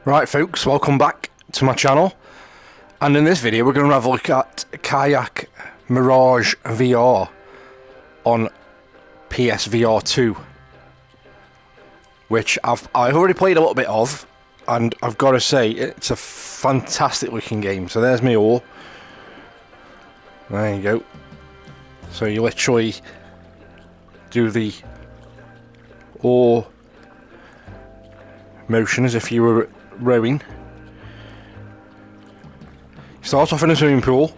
Right folks, welcome back to my channel, and in this video we're going to have a look at Kayak Mirage VR on PSVR2, which I've already played a little bit of, and I've got to say it's a fantastic looking game. So there's me oar, there you go. So you literally do the oar motion as if you were rowing. You start off in a swimming pool.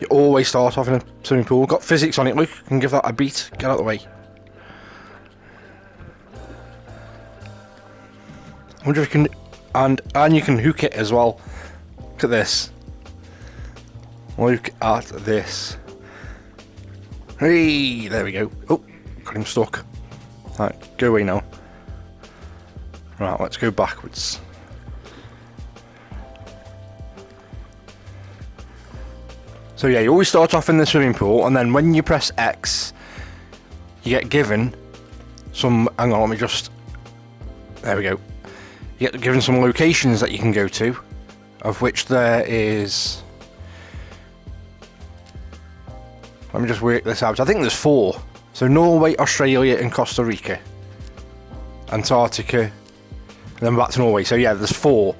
You always start off in a swimming pool. Got physics on it, Luke. You can give that a beat. Get out of the way. I wonder if you can, and you can hook it as well. Look at this. Look at this. Hey, there we go. Oh, got him stuck. Right, go away now. Right, let's go backwards. So yeah, you always start off in the swimming pool, and then when you press X, you get given some, hang on, let me just, there we go. You get given some locations that you can go to, of which there is, let me just work this out, I think there's 4. So Norway, Australia and Costa Rica. Antarctica, and then back to Norway. So yeah, there's 4,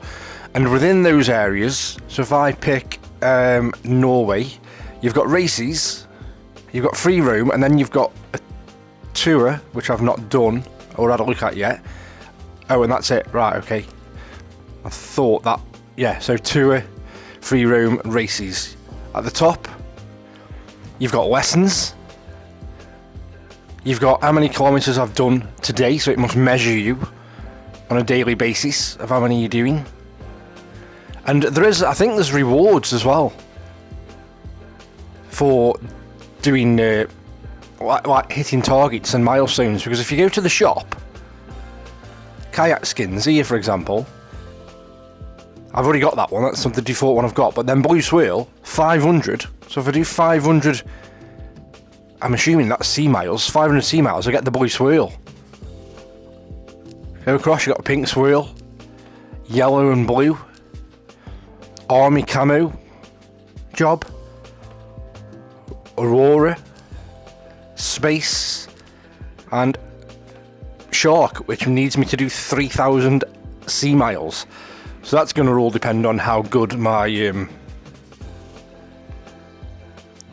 and within those areas, so if I pick Norway, you've got races, you've got free roam, and then you've got a tour, which I've not done or had a look at yet. Oh, and that's it, right? Okay, I thought that, yeah. So tour, free roam, races. At the top, you've got lessons. You've got how many kilometers I've done today, so it must measure you on a daily basis of how many you're doing. And there is, I think there's rewards as well for doing like hitting targets and milestones, because if you go to the shop, kayak skins here for example, I've already got that one, that's the default one I've got, but then blue swirl 500, so if I do 500, I'm assuming that's sea miles, 500 sea miles, I get the blue swirl. Go across, you got a pink swirl, yellow and blue, army camo job, aurora, space, and shark, which needs me to do 3,000 sea miles. So that's going to all depend on how good my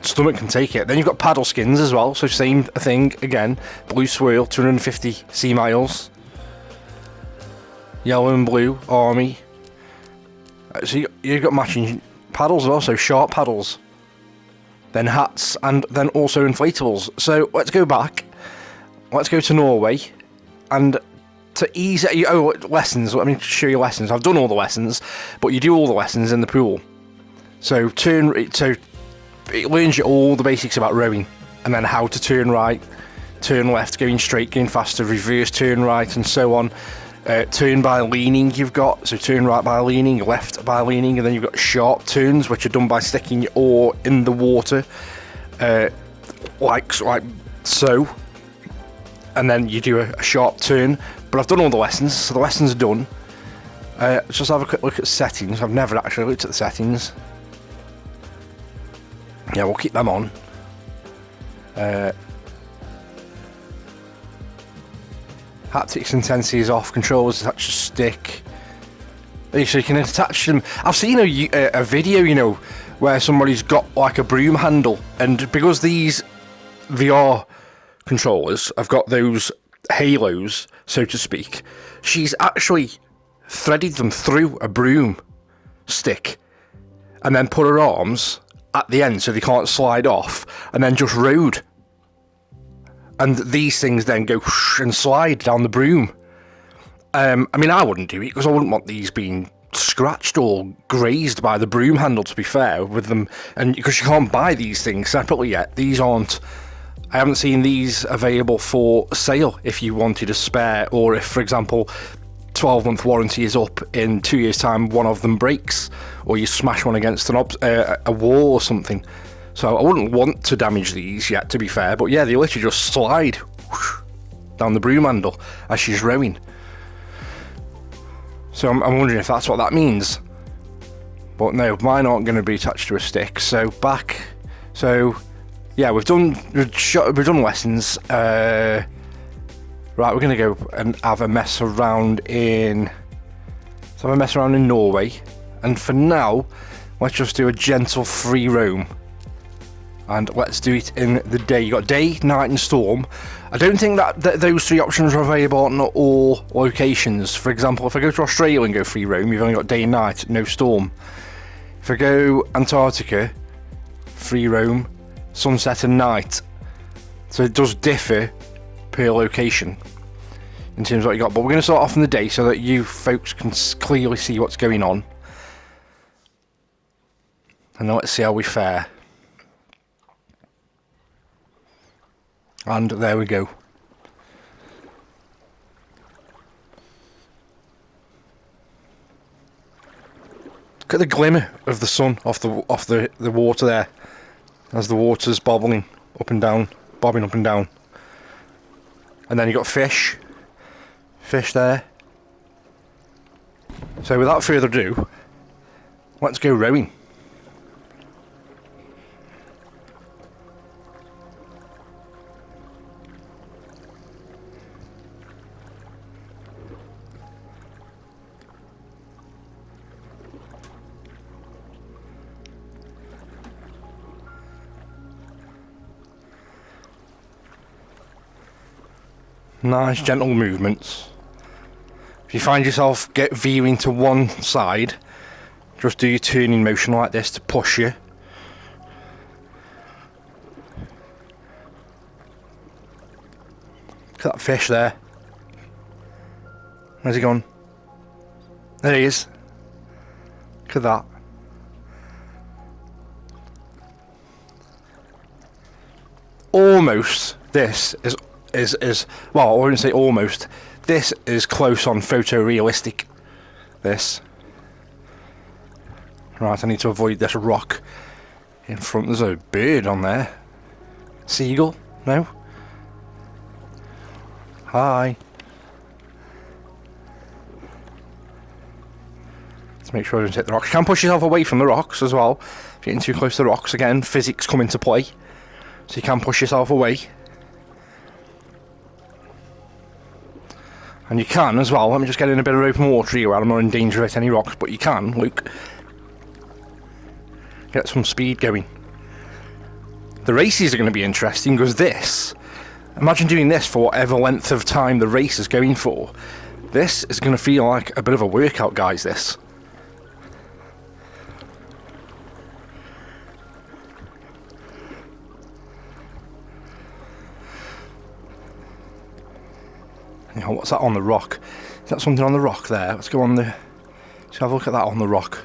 stomach can take it. Then you've got paddle skins as well, so same thing again, blue swirl, 250 sea miles, yellow and blue, army. So you've got matching paddles as well, so sharp paddles, then hats, and then also inflatables. So let's go back, let's go to Norway, and to ease it, oh, lessons, let me show you lessons. I've done all the lessons, but you do all the lessons in the pool. So it learns you all the basics about rowing, and then how to turn right, turn left, going straight, going faster, reverse, turn right, and so on. Turn by leaning you've got, so turn right by leaning, left by leaning, and then you've got sharp turns, which are done by sticking your oar in the water, like so, and then you do a sharp turn. But I've done all the lessons, so the lessons are done. Let's just have a quick look at settings. I've never actually looked at the settings. Yeah, we'll keep them on. Haptics intensity is off. Controllers attach to stick. So you can attach them. I've seen a video, you know, where somebody's got like a broom handle, and because these VR controllers have got those halos, so to speak, she's actually threaded them through a broom stick, and then put her arms at the end so they can't slide off, and then just rode. And these things then go and slide down the broom. I mean, I wouldn't do it because I wouldn't want these being scratched or grazed by the broom handle, to be fair with them, and because you can't buy these things separately yet. These aren't, I haven't seen these available for sale if you wanted a spare, or if, for example, 12-month warranty is up in 2 years time, one of them breaks, or you smash one against a wall or something. So I wouldn't want to damage these yet, to be fair, but yeah, they literally just slide down the broom handle as she's rowing. So I'm wondering if that's what that means. But no, mine aren't going to be attached to a stick. So back. So yeah, we've done lessons. Right, we're going to go and have a mess around in. Let's have a mess around in Norway. And for now, let's just do a gentle free roam. And let's do it in the day. You got day, night, and storm. I don't think that those three options are available on all locations. For example, if I go to Australia and go free roam, you've only got day and night, no storm. If I go Antarctica, free roam, sunset and night. So it does differ per location in terms of what you got. But we're going to start off in the day so that you folks can clearly see what's going on. And then let's see how we fare. And there we go. Look at the glimmer of the sun off the water there, as the water's bobbing up and down, bobbing up and down. And then you got fish there. So without further ado, let's go rowing. Nice gentle movements. If you find yourself veering to one side, just do your turning motion like this to push you. Look at that fish there. Where's he gone? There he is. Look at that. Almost this is well, I wouldn't say almost. This is close on photorealistic. This. Right, I need to avoid this rock in front. There's a bird on there. Seagull? No? Hi. Let's make sure I don't hit the rocks. You can push yourself away from the rocks as well. If you're getting too close to the rocks, again, physics come into play. So you can push yourself away. And you can as well. Let me just get in a bit of open water here where I'm not in danger of any rocks, but you can, Luke. Get some speed going. The races are going to be interesting because this, imagine doing this for whatever length of time the race is going for. This is going to feel like a bit of a workout, guys, this. You know, what's that on the rock? Is that something on the rock there? Let's go on the... Let's have a look at that on the rock.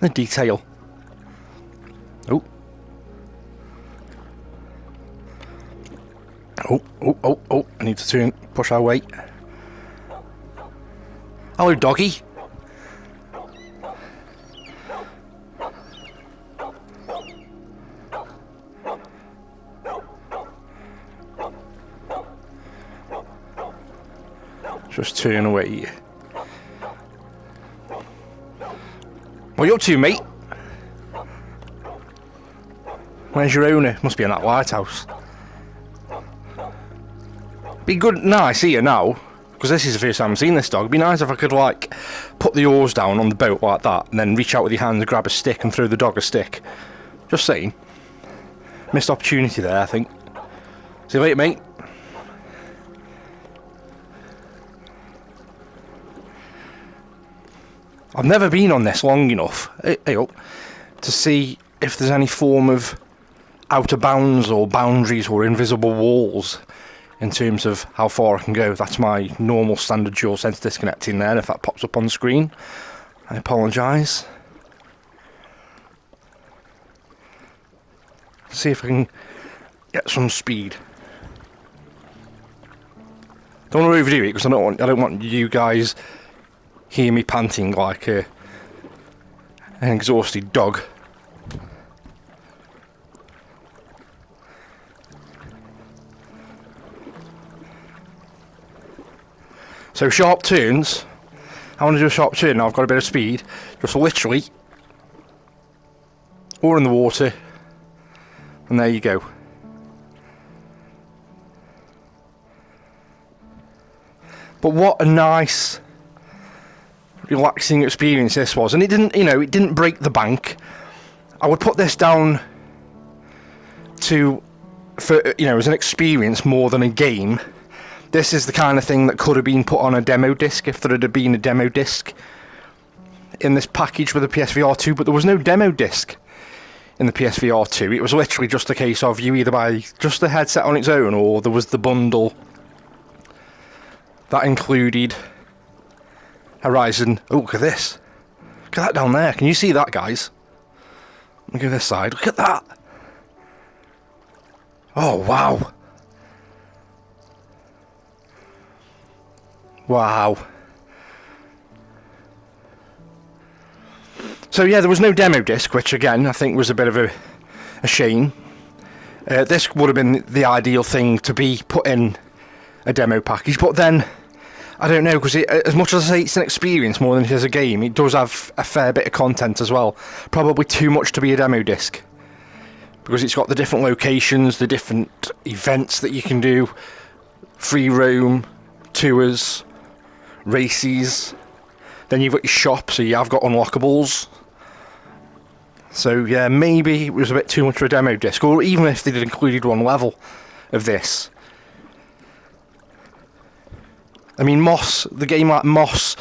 The detail. Oh. Oh. I need to push our weight. Hello, doggy. Just turn away. What are you up to, mate? Where's your owner? Must be in that lighthouse. Be good, nice here now. Because this is the first time I've seen this dog. It'd be nice if I could, like, put the oars down on the boat like that and then reach out with your hands, grab a stick and throw the dog a stick. Just saying. Missed opportunity there, I think. See you later, mate. I've never been on this long enough to see if there's any form of outer bounds or boundaries or invisible walls in terms of how far I can go. That's my normal standard dual sense disconnecting there. If that pops up on the screen, I apologise. See if I can get some speed. Don't want to overdo it because I don't want you guys hear me panting like a An exhausted dog. So sharp turns, I want to do a sharp turn now, I've got a bit of speed, just literally, or in the water, and there you go. But what a nice, relaxing experience this was, and it didn't, you know, it didn't break the bank. I would put this down to, for, you know, as an experience more than a game. This is the kind of thing that could have been put on a demo disc if there had been a demo disc in this package with the PSVR2, but there was no demo disc in the PSVR2. It was literally just a case of you either buy just the headset on its own, or there was the bundle that included Horizon. Oh, look at this. Look at that down there. Can you see that, guys? Look at this side. Look at that. Oh, wow. Wow. So yeah, there was no demo disc, which again I think was a bit of a shame. This would have been the ideal thing to be put in a demo package, but then I don't know, because as much as I say it's an experience more than it is a game, it does have a fair bit of content as well. Probably too much to be a demo disc, because it's got the different locations, the different events that you can do, free roam, tours, races, then you've got your shop, so you have got unlockables. So yeah, maybe it was a bit too much for a demo disc, or even if they'd included one level of this. I mean, Moss, the game like Moss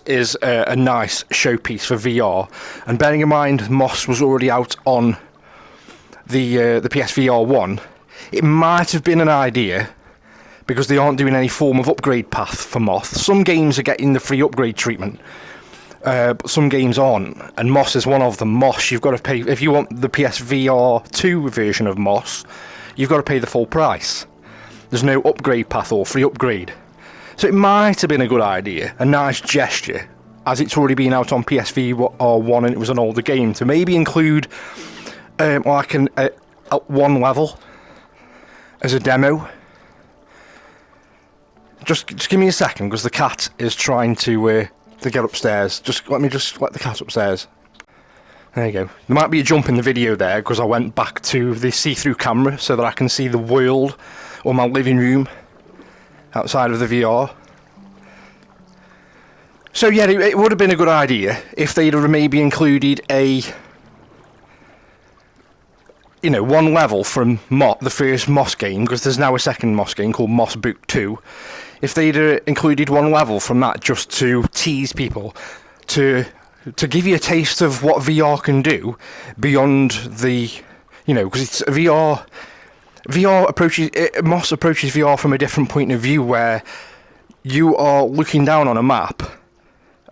is a nice showpiece for VR, and bearing in mind Moss was already out on the PSVR1, it might have been an idea, because they aren't doing any form of upgrade path for Moss. Some games are getting the free upgrade treatment, but some games aren't, and Moss is one of them. Moss, you've got to pay, if you want the PSVR2 version of Moss, you've got to pay the full price. There's no upgrade path or free upgrade. So it might have been a good idea, a nice gesture, as it's already been out on PSVR1 and it was an older game, to maybe include like one level as a demo. Just give me a second, because the cat is trying to get upstairs. Just let the cat upstairs. There you go. There might be a jump in the video there, because I went back to the see-through camera so that I can see the world, or my living room, outside of the VR. So yeah, it would have been a good idea if they'd have maybe included a, you know, one level from the first Moss game, because there's now a second Moss game called Moss Boot 2. If they'd included one level from that, just to tease people, to give you a taste of what VR can do beyond the, you know, because it's VR approaches, Moss approaches VR from a different point of view, where you are looking down on a map,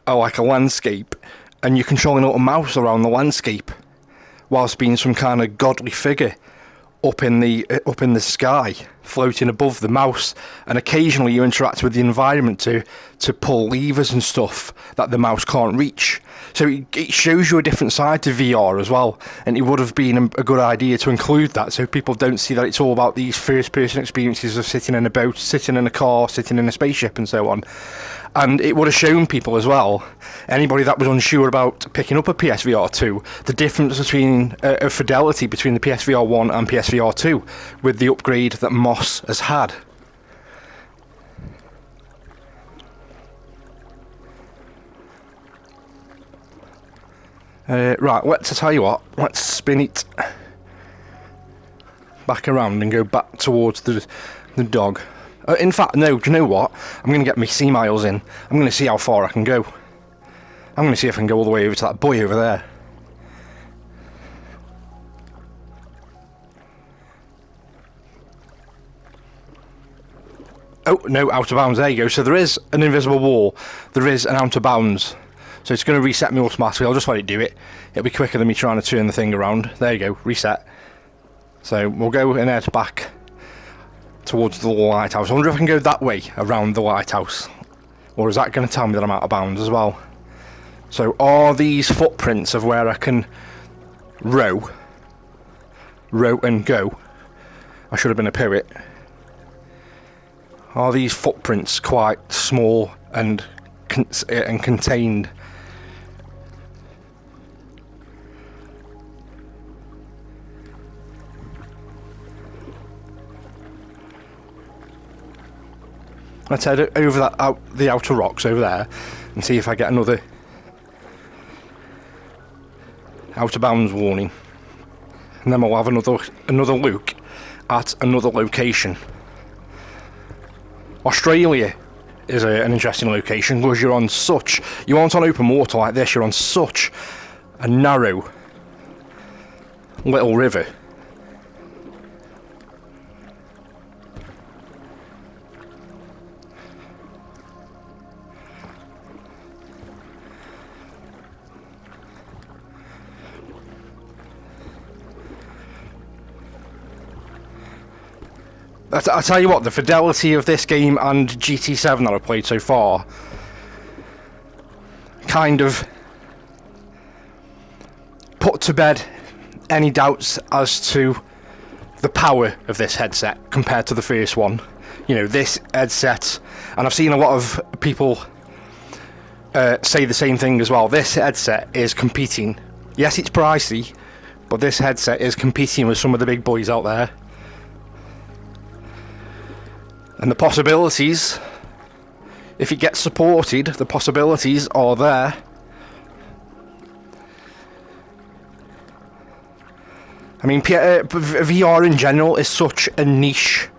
or like a landscape, and you're controlling a little mouse around the landscape, whilst being some kind of godly figure up in the sky, floating above the mouse, and occasionally you interact with the environment to pull levers and stuff that the mouse can't reach. So it shows you a different side to VR as well, and it would have been a good idea to include that, so people don't see that it's all about these first-person experiences of sitting in a boat, sitting in a car, sitting in a spaceship and so on. And it would have shown people as well, anybody that was unsure about picking up a PSVR2, the difference between fidelity between the PSVR1 and PSVR2 with the upgrade that Moss has had. Right, let's tell you what, let's spin it back around and go back towards the dog. In fact, no, do you know what? I'm going to get my sea miles in. I'm going to see how far I can go. I'm going to see if I can go all the way over to that buoy over there. Oh, no, out of bounds. There you go. So there is an invisible wall. There is an out of bounds. So it's going to reset me automatically. I'll just let it do it. It'll be quicker than me trying to turn the thing around. There you go, reset. So we'll go and head back towards the lighthouse. I wonder if I can go that way around the lighthouse, or is that going to tell me that I'm out of bounds as well? So are these footprints of where I can row and go? I should have been a poet. Are these footprints quite small and contained? Let's head over the outer rocks over there and see if I get another out of bounds warning, and then we'll have another look at another location. Australia is an interesting location because you aren't on open water like this, you're on such a narrow little river. I tell you what, the fidelity of this game and GT7 that I've played so far kind of put to bed any doubts as to the power of this headset compared to the first one. You know, this headset, and I've seen a lot of people say the same thing as well. This headset is competing. Yes, it's pricey, but this headset is competing with some of the big boys out there. And the possibilities, if it gets supported, the possibilities are there. I mean, VR in general is such a niche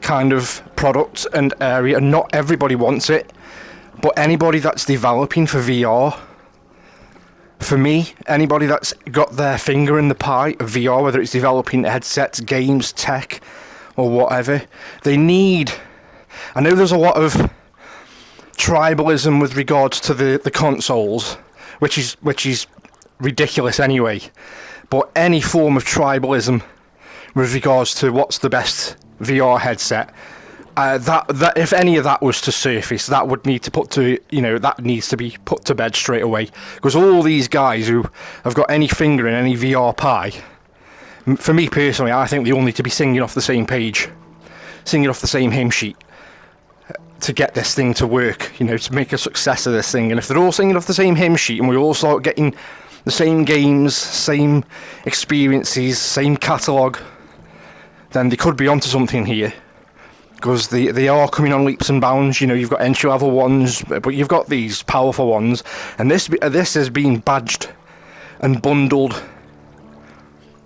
kind of product and area, and not everybody wants it. But anybody that's developing for VR, for me, anybody that's got their finger in the pie of VR, whether it's developing headsets, games, tech, or whatever, they need... I know there's a lot of tribalism with regards to the consoles, which is ridiculous anyway, but any form of tribalism with regards to what's the best VR headset, that if any of that was to surface, that would need to that needs to be put to bed straight away, because all these guys who have got any finger in any VR pie, for me personally, I think they all need to be singing off the same page, singing off the same hymn sheet to get this thing to work, to make a success of this thing. And if they're all singing off the same hymn sheet and we all start getting the same games, same experiences, same catalogue, then they could be onto something here. Because they are coming on leaps and bounds. You've got entry level ones, but you've got these powerful ones, and this has been badged and bundled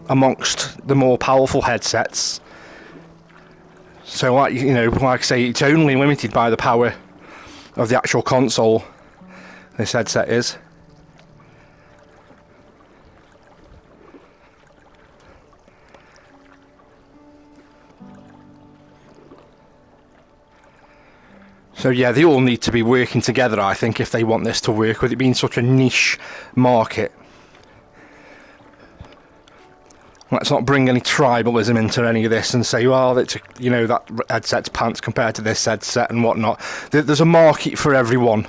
amongst the more powerful headsets. So like I say, it's only limited by the power of the actual console, this headset is. So yeah, they all need to be working together, I think, if they want this to work, with it being such a niche market. Let's not bring any tribalism into any of this and say, well, that headset's pants compared to this headset and whatnot. There's a market for everyone.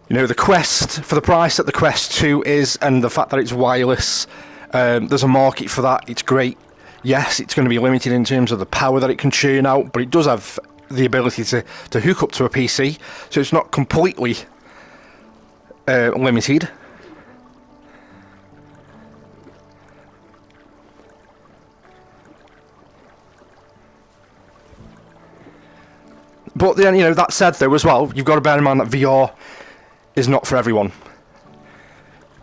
The Quest, for the price that the Quest 2 is, and the fact that it's wireless, there's a market for that. It's great. Yes, it's going to be limited in terms of the power that it can churn out, but it does have the ability to hook up to a PC, so it's not completely limited. But then, that said though as well, you've got to bear in mind that VR is not for everyone.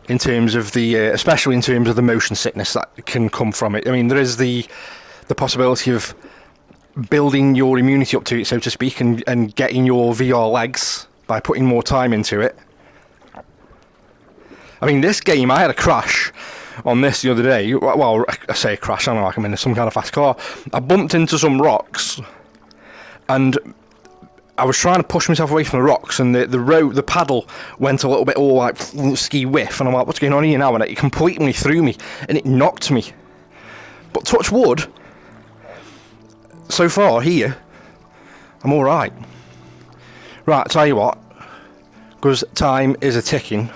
In terms of especially in terms of the motion sickness that can come from it. I mean, there is the possibility of building your immunity up to it, so to speak, and getting your VR legs by putting more time into it. I mean, this game, I had a crash on this the other day. Well, I say a crash, I don't know, like I'm in some kind of fast car. I bumped into some rocks, and I was trying to push myself away from the rocks, and the paddle went a little bit all like ski whiff, and I'm like, what's going on here now? And it completely threw me, and it knocked me. But touch wood, so far here, I'm alright. Right, I'll tell you what, because time is a ticking.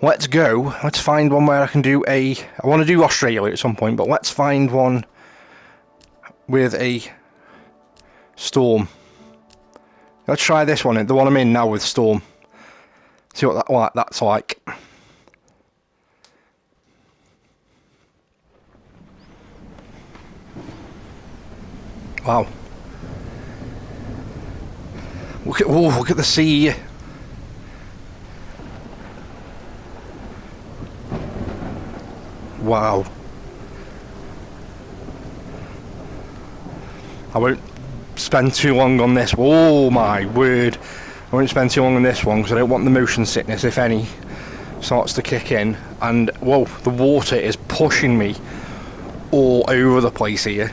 Let's go. Let's find one where I can do I want to do Australia at some point, but let's find one with a storm. Let's try this one, the one I'm in now with storm. See what that's like. Wow. Look at the sea. Wow. I won't spend too long on this. Oh my word. I won't spend too long on this one because I don't want the motion sickness, if any, starts to kick in. And whoa, the water is pushing me all over the place here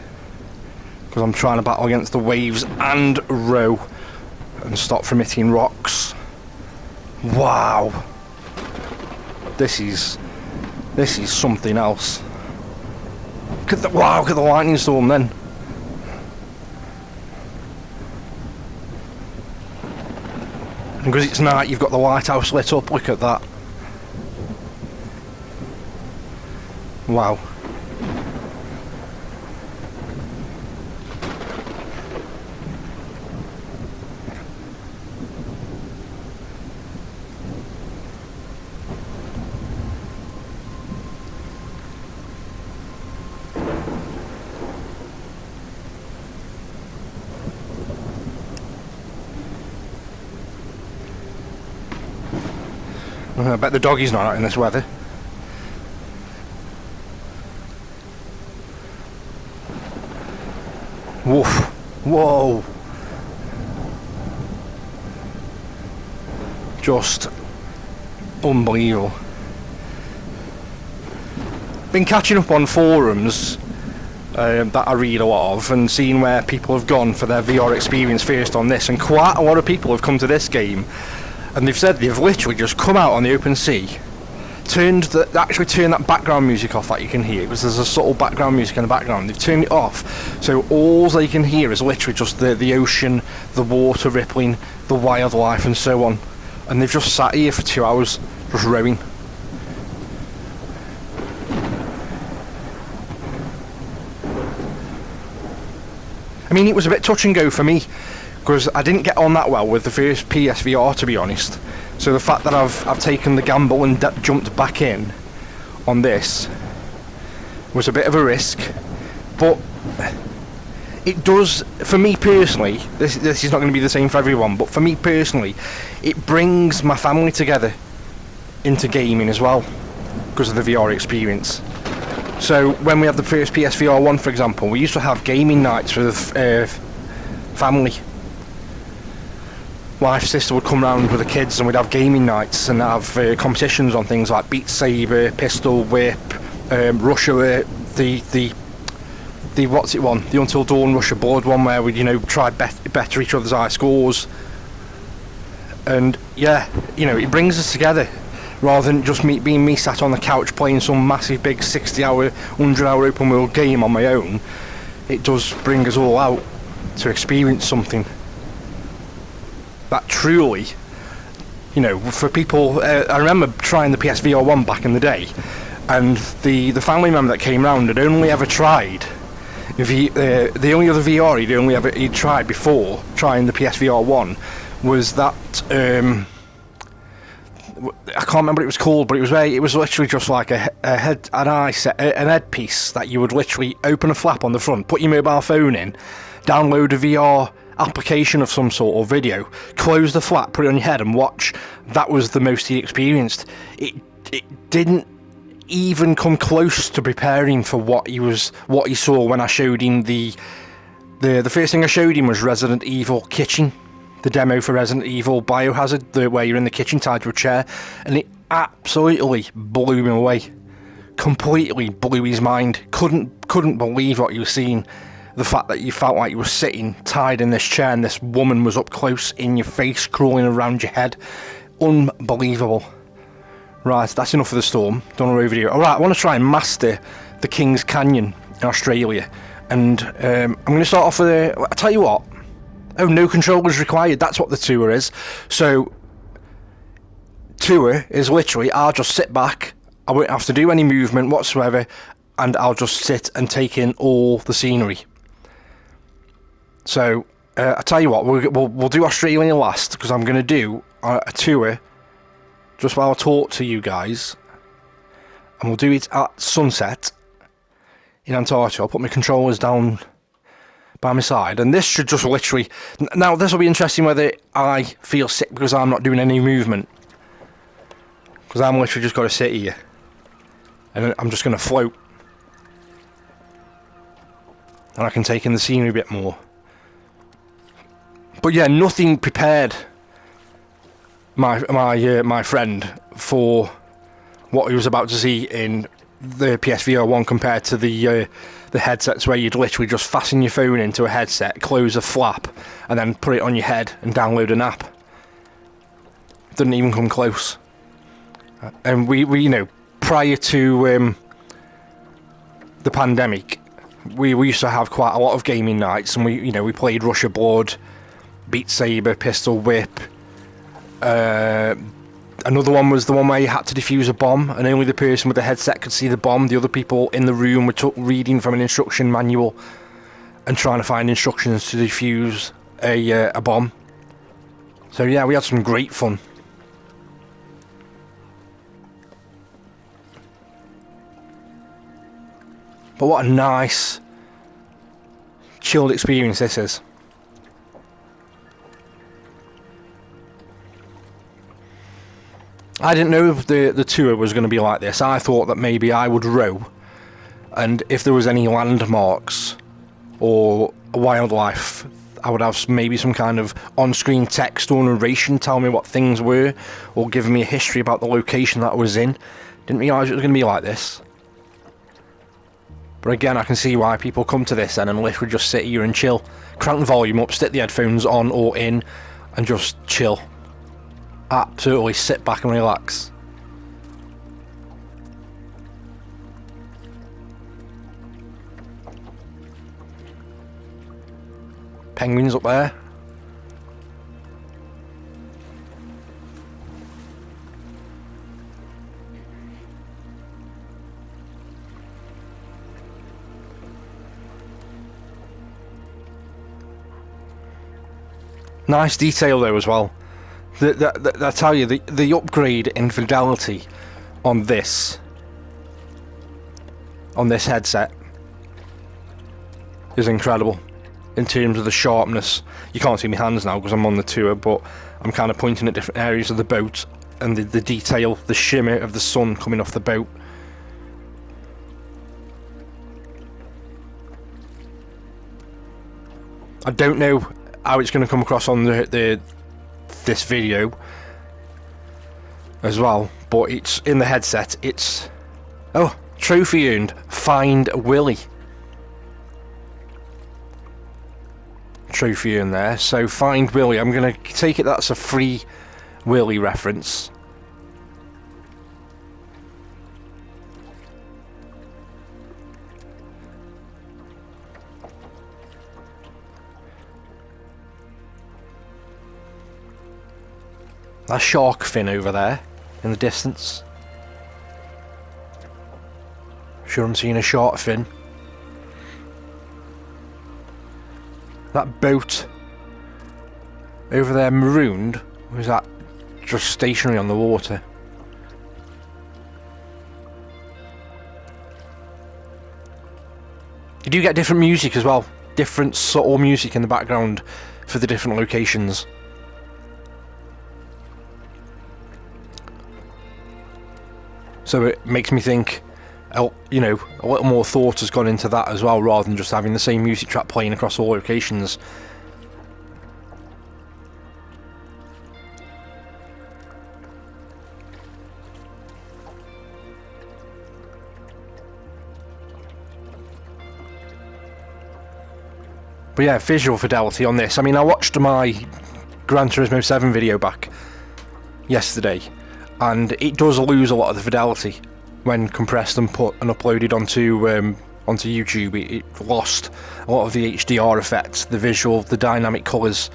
because I'm trying to battle against the waves and row and stop from hitting rocks. Wow. This is something else. Look at the lightning storm then. And because it's night, you've got the lighthouse lit up. Look at that. Wow. I bet the doggy's not out in this weather. Woof. Whoa. Just unbelievable. Been catching up on forums that I read a lot of and seeing where people have gone for their VR experience first on this, and quite a lot of people have come to this game and they've said they've literally just come out on the open sea, actually turned that background music off that you can hear, because there's a subtle background music in the background. They've turned it off, so all they can hear is literally just the ocean, the water rippling, the wildlife and so on. And they've just sat here for 2 hours, just rowing. I mean, it was a bit touch and go for me, because I didn't get on that well with the first PSVR, to be honest. So the fact that I've taken the gamble and jumped back in on this was a bit of a risk, but it does, for me personally, this is not going to be the same for everyone, but for me personally, it brings my family together into gaming as well, because of the VR experience. So when we had the first PSVR 1, for example, we used to have gaming nights with family. Wife's sister would come round with the kids and we'd have gaming nights and have competitions on things like Beat Saber, Pistol Whip, Russia, the what's it one? The Until Dawn Russia board one, where we'd, try better each other's high scores. And yeah, it brings us together, rather than just being me sat on the couch playing some massive big 60-hour, 100-hour open world game on my own. It does bring us all out to experience something that truly, for people, I remember trying the PSVR 1 back in the day, and the family member that came round had only ever tried the only other VR he'd tried before trying the PSVR 1 was that I can't remember what it was called, but it was literally just like an headpiece that you would literally open a flap on the front, put your mobile phone in, download a VR application of some sort or video, close the flap, put it on your head and watch. That was the most he experienced. It didn't even come close to preparing for what he saw when I showed him the first thing I showed him was Resident Evil Kitchen, the demo for Resident Evil Biohazard, where you're in the kitchen tied to a chair, and it absolutely blew him away. Completely blew his mind. Couldn't believe what he was seeing. The fact that you felt like you were sitting tied in this chair and this woman was up close in your face, crawling around your head. Unbelievable. Right, that's enough of the storm. Done a row video. Alright, I want to try and master the King's Canyon in Australia. And I'm going to start off with I tell you what. Oh, no controllers required. That's what the tour is. So tour is literally, I'll just sit back, I won't have to do any movement whatsoever, and I'll just sit and take in all the scenery. So I tell you what, we'll do Australia last, because I'm going to do a tour just while I talk to you guys, and we'll do it at sunset in Antarctica. I'll put my controllers down by my side, and this should just literally, now this will be interesting whether I feel sick because I'm not doing any movement, because I'm literally just got to sit here and I'm just going to float, and I can take in the scenery a bit more. But yeah, nothing prepared my friend for what he was about to see in the PSVR1 compared to the headsets where you'd literally just fasten your phone into a headset, close a flap, and then put it on your head and download an app. Didn't even come close. And we you know, prior to the pandemic, we used to have quite a lot of gaming nights, and we played Rush of Blood, Beat Saber, Pistol Whip. Another one was the one where you had to defuse a bomb, and only the person with the headset could see the bomb. The other people in the room were reading from an instruction manual and trying to find instructions to defuse a bomb. So yeah, we had some great fun. But what a nice, chilled experience this is. I didn't know the tour was going to be like this. I thought that maybe I would row, and if there was any landmarks or wildlife, I would have maybe some kind of on-screen text or narration tell me what things were, or give me a history about the location that I was in. Didn't realise it was going to be like this. But again, I can see why people come to this then and literally just sit here and chill. Crank the volume up, stick the headphones on or in, and just chill. Absolutely sit back and relax. Penguins up there. Nice detail there as well. I tell you, the upgrade in fidelity on this headset is incredible in terms of the sharpness. You can't see my hands now because I'm on the tour, but I'm kind of pointing at different areas of the boat and the detail, the shimmer of the sun coming off the boat. I don't know how it's going to come across on this video as well, but it's in the headset. It's trophy earned, find Willie. Trophy earned there, so find Willie. I'm gonna take it that's a free Willie reference. That shark fin over there in the distance. Sure, I'm seeing a shark fin. That boat over there marooned, or is that just stationary on the water? You do get different music as well, different subtle music in the background for the different locations. So it makes me think, you know, a little more thought has gone into that as well, rather than just having the same music track playing across all locations. But yeah, visual fidelity on this. I mean, I watched my Gran Turismo 7 video back yesterday, and it does lose a lot of the fidelity when compressed and put and uploaded onto YouTube. It lost a lot of the HDR effects, the visual, the dynamic colours,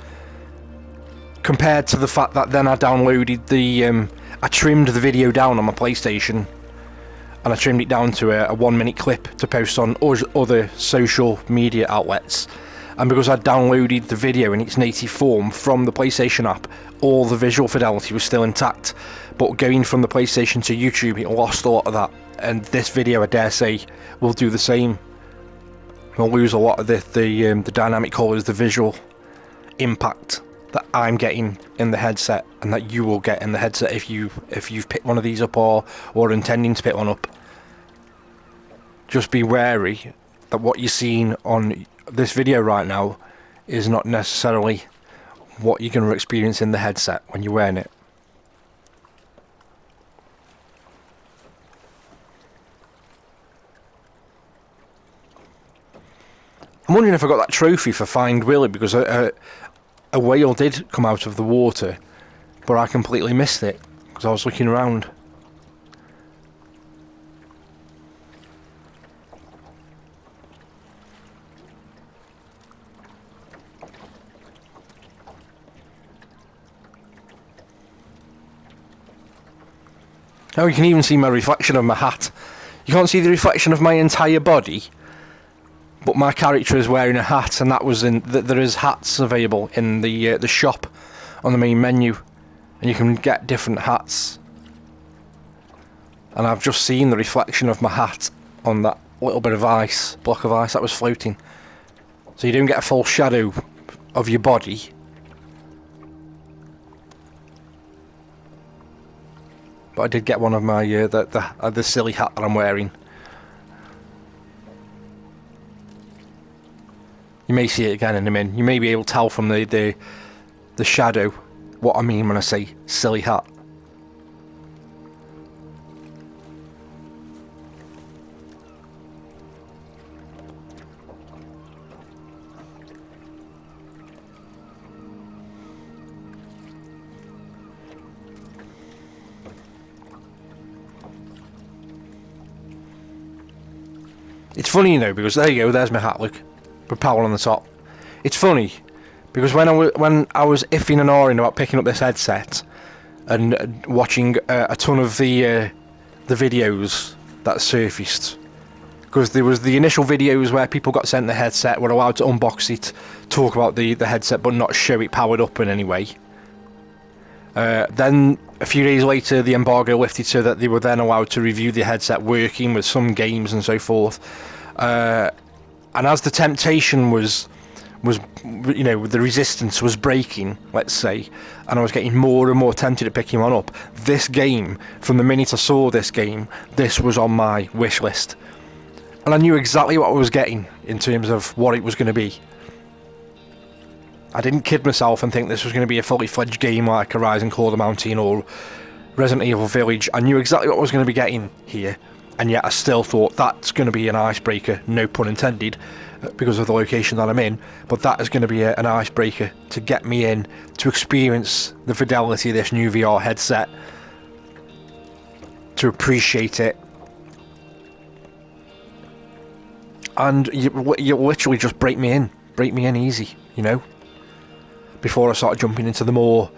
compared to the fact that then I downloaded the I trimmed the video down on my PlayStation, and I trimmed it down to a 1-minute clip to post on other social media outlets. And because I downloaded the video in its native form from the PlayStation app, all the visual fidelity was still intact. But going from the PlayStation to YouTube, it lost a lot of that. And this video, I dare say, will do the same. We'll lose a lot of the dynamic colours, the visual impact that I'm getting in the headset, and that you will get in the headset if you've picked one of these up or are intending to pick one up. Just be wary that what you're seeing on this video right now is not necessarily what you're going to experience in the headset when you're wearing it. I'm wondering if I got that trophy for Find Willie, because a whale did come out of the water, but I completely missed it because I was looking around. Oh, you can even see my reflection of my hat. You can't see the reflection of my entire body, but my character is wearing a hat, and that was in. There is hats available in the shop on the main menu, and you can get different hats. And I've just seen the reflection of my hat on that little bit of ice, block of ice that was floating. So you don't get a full shadow of your body. But I did get one of my the silly hat that I'm wearing. You may see it again in a minute. You may be able to tell from the shadow what I mean when I say silly hat. It's funny, you know, because there you go, there's my hat, look. Propeller on the top. It's funny, because when I was iffing and ahhing about picking up this headset, and watching a ton of the videos that surfaced, because there was the initial videos where people got sent the headset, were allowed to unbox it, talk about the headset, but not show it powered up in any way. Then a few days later the embargo lifted so that they were then allowed to review the headset working with some games and so forth. And as the temptation was, you know, the resistance was breaking, let's say, and I was getting more and more tempted at picking one up, this game, from the minute I saw this game, this was on my wish list. And I knew exactly what I was getting in terms of what it was going to be. I didn't kid myself and think this was going to be a fully fledged game like Horizon Call of the Mountain or Resident Evil Village. I knew exactly what I was going to be getting here, and yet I still thought that's going to be an icebreaker, no pun intended, because of the location that I'm in, but that is going to be an icebreaker to get me in, to experience the fidelity of this new VR headset, to appreciate it. And you literally just break me in easy, you know, before I start jumping into the more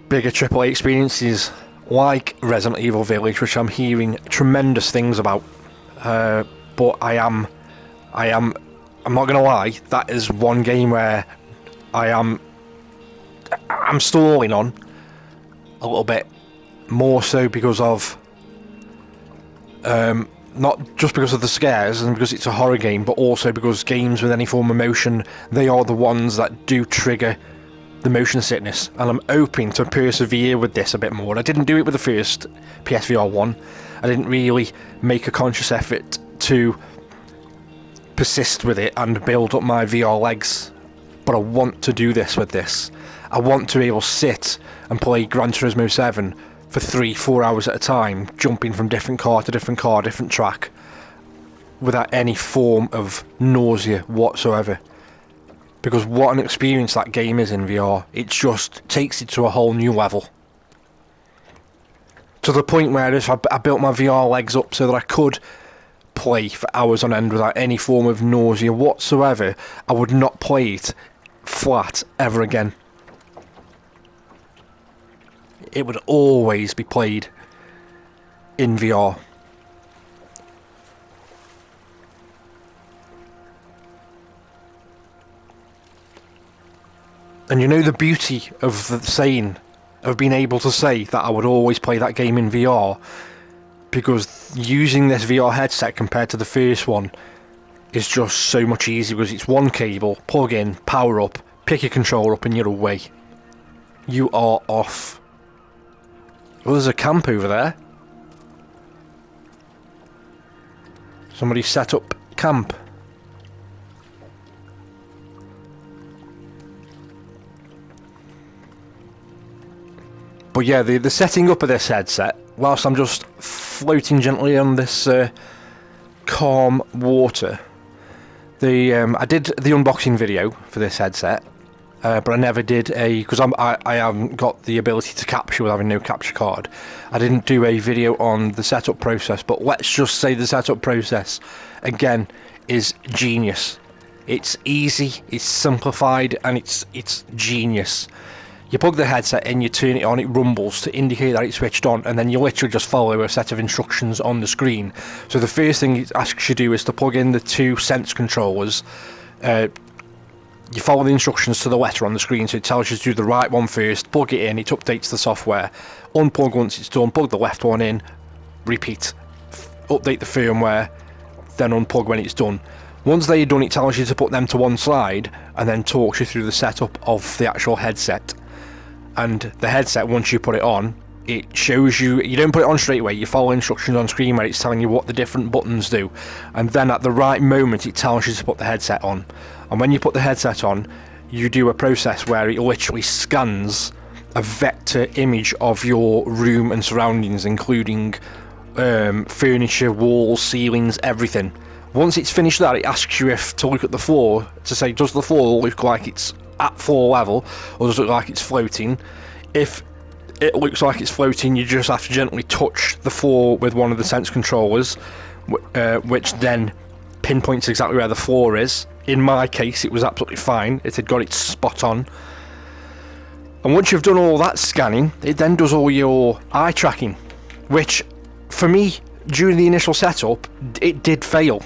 bigger AAA experiences like Resident Evil Village, which I'm hearing tremendous things about. But I'm not gonna lie, that is one game where I'm stalling on a little bit, more so because of not just because of the scares and because it's a horror game, but also because games with any form of motion, they are the ones that do trigger the motion sickness, and I'm hoping to persevere with this a bit more. I didn't do it with the first PSVR1. I didn't really make a conscious effort to persist with it and build up my VR legs, but I want to do this with this. I want to be able to sit and play Gran Turismo 7 for 3-4 hours at a time, jumping from different car to different car, different track, without any form of nausea whatsoever. Because what an experience that game is in VR. It just takes it to a whole new level. To the point where if I built my VR legs up so that I could play for hours on end without any form of nausea whatsoever, I would not play it flat ever again. it would always be played in VR. And you know the beauty of the saying, of being able to say that I would always play that game in VR, because using this VR headset compared to the first one is just so much easier, because it's one cable, plug in, power up, pick your controller up and you're away. You are off. Oh, there's a camp over there. Somebody set up camp. But yeah, the setting up of this headset, whilst I'm just floating gently on this calm water, I did the unboxing video for this headset, but I never did because I haven't got the ability to capture with having no capture card. I didn't do a video on the setup process, but let's just say the setup process, again, is genius. It's easy, it's simplified, and it's genius. You plug the headset in, you turn it on, it rumbles to indicate that it's switched on, and then you literally just follow a set of instructions on the screen. So the first thing it asks you to do is to plug in the two sense controllers. You follow the instructions to the letter on the screen, so it tells you to do the right one first, plug it in, it updates the software, unplug once it's done, plug the left one in, repeat, update the firmware, then unplug when it's done. Once they're done, it tells you to put them to one side, and then talks you through the setup of the actual headset. And the headset, once you put it on, it shows you, you don't put it on straight away, you follow instructions on screen where it's telling you what the different buttons do, and then at the right moment it tells you to put the headset on. And when you put the headset on, you do a process where it literally scans a vector image of your room and surroundings, including furniture, walls, ceilings, everything. Once it's finished that, it asks you if to look at the floor, to say, does the floor look like it's at floor level, or does it look like it's floating? If it looks like it's floating, you just have to gently touch the floor with one of the sense controllers, which then pinpoints exactly where the floor is. In my case, it was absolutely fine, it had got it spot on. And once you've done all that scanning, it then does all your eye tracking, which for me, during the initial setup, it did fail.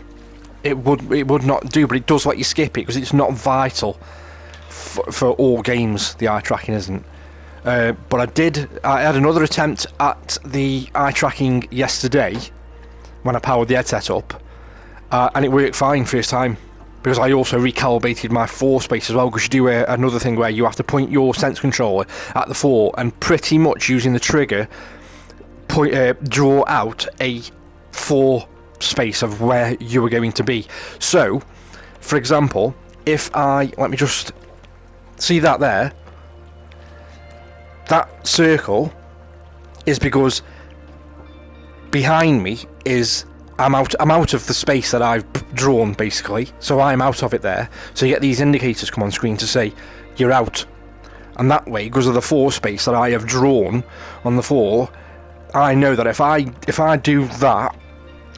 It would not do, but it does let you skip it because it's not vital for all games. The eye tracking isn't. But I had another attempt at the eye tracking yesterday when I powered the headset up, and it worked fine first time, because I also recalibrated my floor space as well, because you do another thing where you have to point your sense controller at the floor and pretty much using the trigger draw out a floor space of where you are going to be. So for example, if let me just see that there, that circle is because behind me is I'm out of the space that I've drawn, basically, so I'm out of it there. So you get these indicators come on screen to say you're out, and that way, because of the floor space that I have drawn on the floor, I know that if I do that,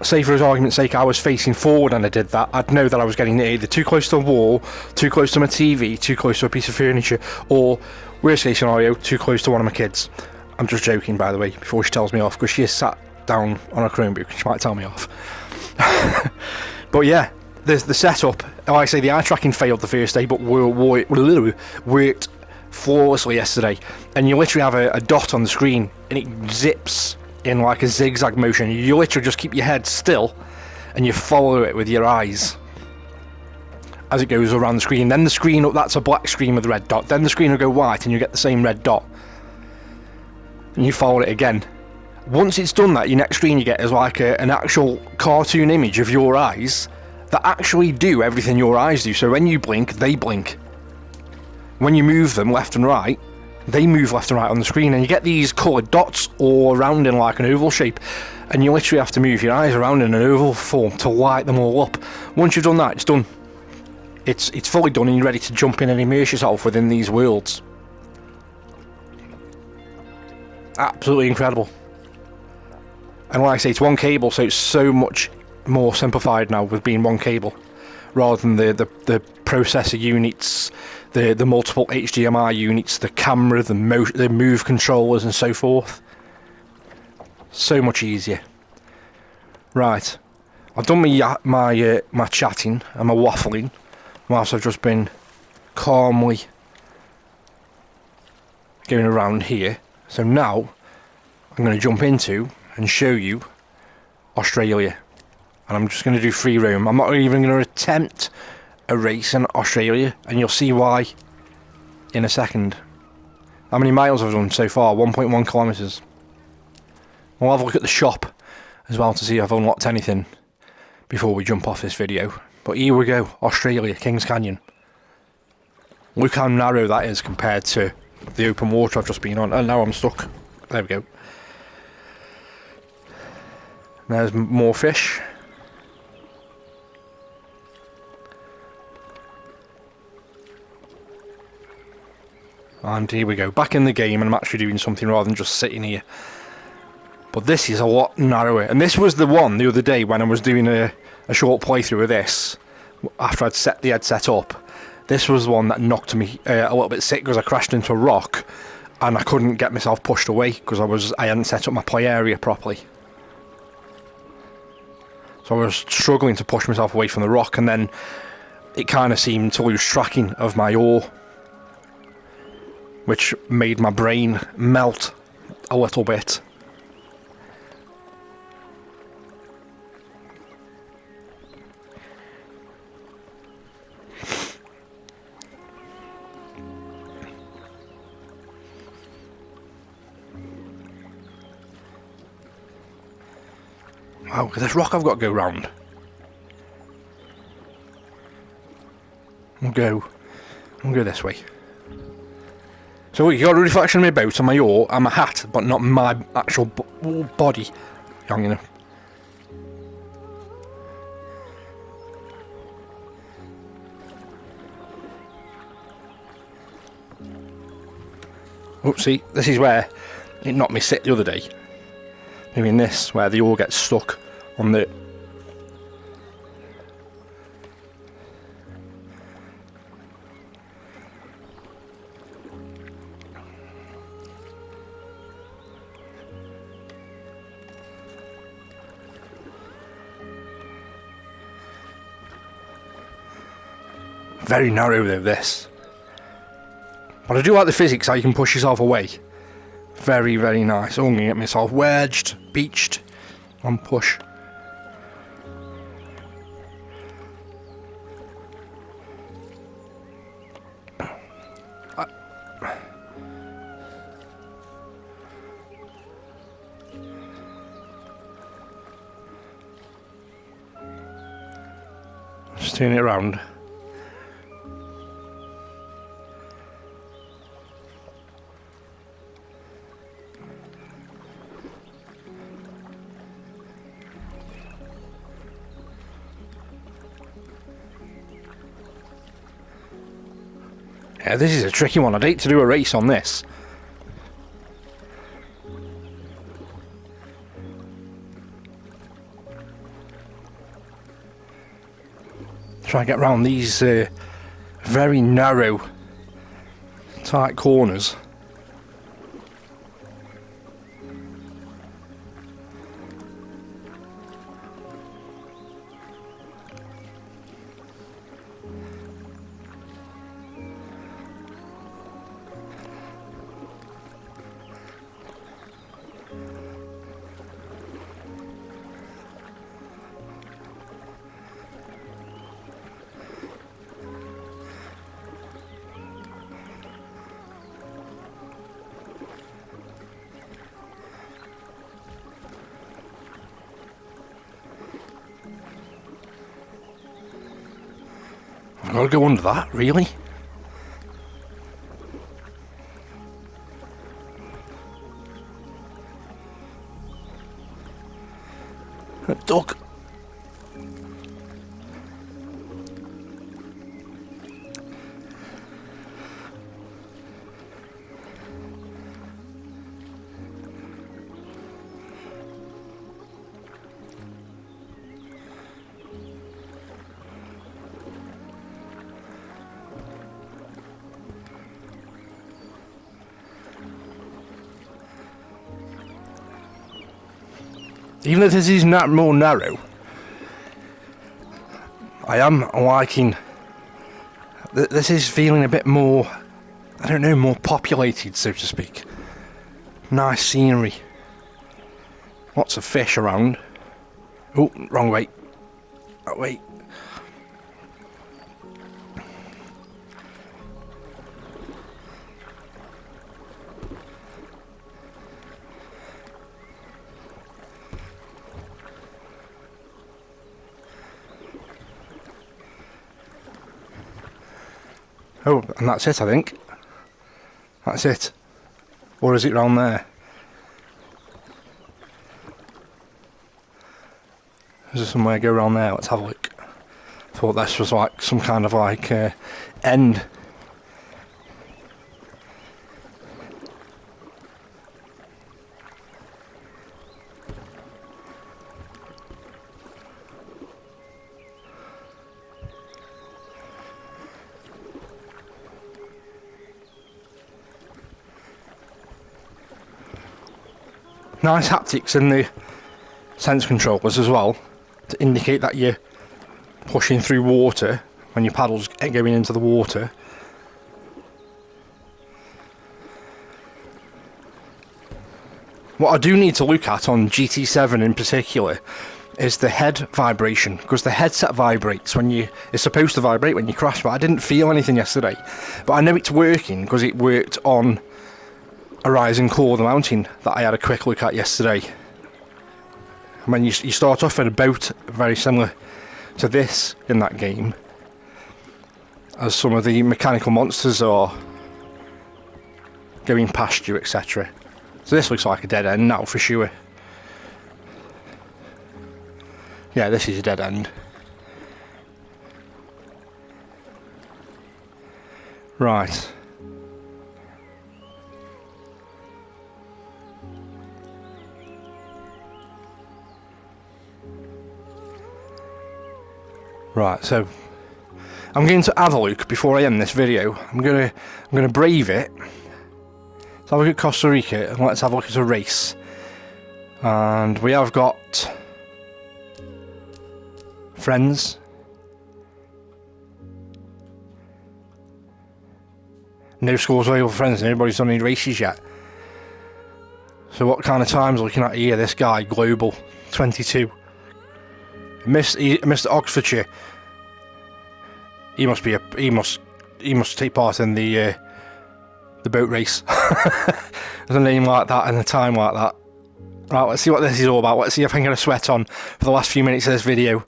say for argument's sake I was facing forward and I did that, I'd know that I was getting either too close to a wall, too close to my TV, too close to a piece of furniture, or worst case scenario, too close to one of my kids. I'm just joking, by the way, before she tells me off, because she is sat down on a Chromebook, she might tell me off. But yeah, the setup, like I say, the eye tracking failed the first day, but worked flawlessly yesterday. And you literally have a dot on the screen and it zips in like a zigzag motion. You literally just keep your head still and you follow it with your eyes as it goes around the screen. Then the screen, that's a black screen with a red dot, then the screen will go white and you get the same red dot and you follow it again. Once it's done that, your next screen you get is like an actual cartoon image of your eyes that actually do everything your eyes do. So when you blink, they blink. When you move them left and right, they move left and right on the screen, and you get these coloured dots all around in like an oval shape, and you literally have to move your eyes around in an oval form to light them all up. Once you've done that, it's done. It's fully done and you're ready to jump in and immerse yourself within these worlds. Absolutely incredible. And like I say, it's one cable, so it's so much more simplified now with being one cable, rather than the processor units, the multiple HDMI units, the camera, the move controllers and so forth. So much easier. Right, I've done my chatting and my waffling whilst I've just been calmly going around here. So now I'm going to jump into and show you Australia, and I'm just going to do free roam. I'm not even going to attempt a race in Australia, and you'll see why in a second. How many miles I've done so far? 1.1 kilometres. We'll have a look at the shop as well to see if I've unlocked anything before we jump off this video. But here we go, Australia, Kings Canyon. Look how narrow that is compared to the open water I've just been on. And now I'm stuck. There we go. There's more fish. And here we go, back in the game, and I'm actually doing something rather than just sitting here. But this is a lot narrower, and this was the one the other day when I was doing a short playthrough of this, after I'd set the headset up. This was one that knocked me a little bit sick because I crashed into a rock, and I couldn't get myself pushed away because I hadn't set up my play area properly. So I was struggling to push myself away from the rock, and then it kind of seemed to lose tracking of my oar, which made my brain melt a little bit. Wow, this rock I've got to go round. We'll go this way. So you got a reflection of my boat and my oar and my hat, but not my actual body. Young enough. Oh, see, this is where it knocked me sick the other day. Doing this, where the oar gets stuck on the... Very narrow though, this. But I do like the physics, how you can push yourself away. Very, very nice. Oh, I'm going to get myself wedged, beached, and push. Just turn it around. Yeah, this is a tricky one. I'd hate to do a race on this. Try and get around these very narrow, tight corners. I've got to go under that, really? A duck. Even if this is more narrow, I am liking. This is feeling a bit more, I don't know, more populated, so to speak. Nice scenery. Lots of fish around. Oh, wrong way. That way. Oh, and that's it, I think. That's it. Or is it round there? Is there somewhere to go around there? Let's have a look. Thought this was like some kind of like end. Nice haptics in the sense controllers as well, to indicate that you're pushing through water when your paddle's going into the water. What I do need to look at on GT7 in particular is the head vibration, because the headset vibrates when it's supposed to vibrate when you crash, but I didn't feel anything yesterday. But I know it's working because it worked on a rising core of the mountain that I had a quick look at yesterday. When you start off in a boat very similar to this in that game, as some of the mechanical monsters are going past you, etc. So this looks like a dead end now for sure. Yeah, this is a dead end. Right. Right, so I'm going to have a look before I end this video. I'm gonna brave it. Let's have a look at Costa Rica and let's have a look at a race. And we have got friends. No scores available for friends, and everybody's done any races yet. So what kind of times are we looking at here? This guy, Global 22. Mr. Oxfordshire. He must take part in the boat race. With a name like that and a time like that. Right, let's see what this is all about. Let's see if I can get a sweat on for the last few minutes of this video.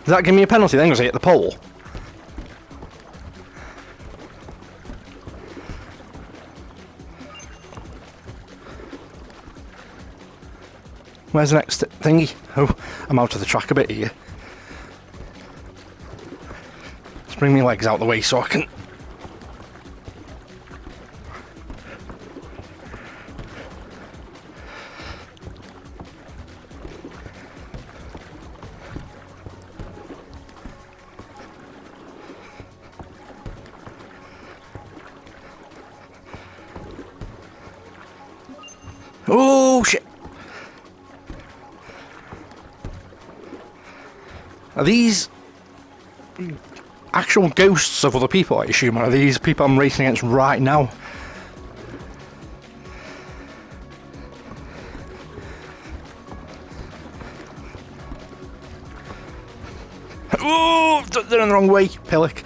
Does that give me a penalty then because I hit the pole? Where's the next thingy? Oh, I'm out of the track a bit here. Let's bring my legs out the way so I can... Oh shit! Are these actual ghosts of other people, I assume? Are these people I'm racing against right now? Oh! They're in the wrong way, pillock.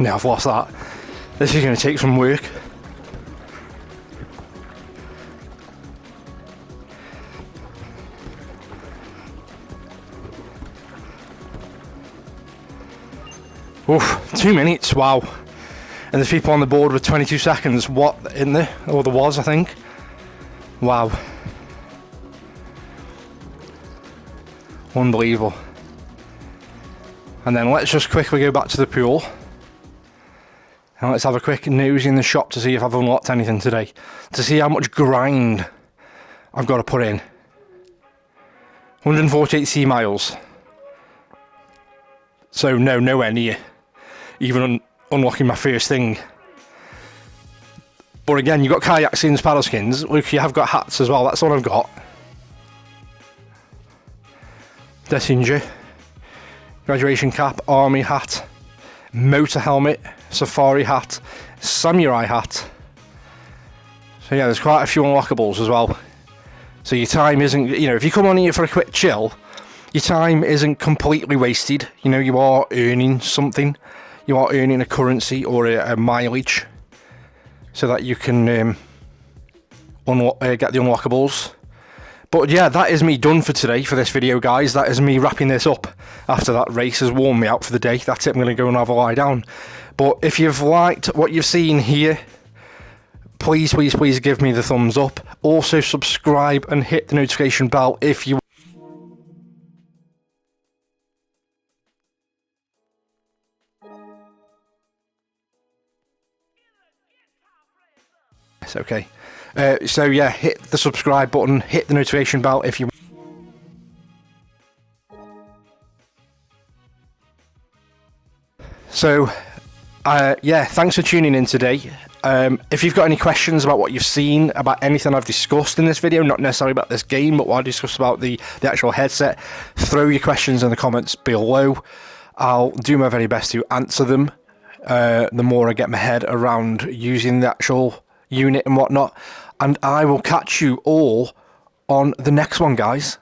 Now I've lost that. This is going to take some work. Oof, 2 minutes, wow. And there's people on the board with 22 seconds. What in there? Or there was, I think. Wow. Unbelievable. And then let's just quickly go back to the pool. And let's have a quick nosy in the shop to see if I've unlocked anything today. To see how much grind I've got to put in. 148 sea miles. So no, nowhere near. Even unlocking my first thing. But again, you've got kayak skins, paddle skins. Look, you have got hats as well. That's all I've got. Messenger. Graduation cap, army hat, motor helmet, safari hat, samurai hat. So yeah, there's quite a few unlockables as well. So your time isn't, you know, if you come on here for a quick chill, your time isn't completely wasted. You know, you are earning something. You are earning a currency or a mileage so that you can get the unlockables. But yeah, that is me done for today, for this video, guys. That is me wrapping this up after that race has worn me out for the day. That's it, I'm going to go and have a lie down. But if you've liked what you've seen here, please, please, please give me the thumbs up. Also subscribe and hit the notification bell if you... It's okay. So yeah, hit the subscribe button, hit the notification bell if you... So, yeah, thanks for tuning in today. If you've got any questions about what you've seen, about anything I've discussed in this video, not necessarily about this game, but what I discussed about the actual headset, throw your questions in the comments below. I'll do my very best to answer them. The more I get my head around using the actual unit and whatnot. And I will catch you all on the next one, guys.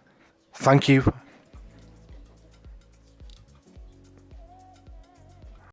Thank you.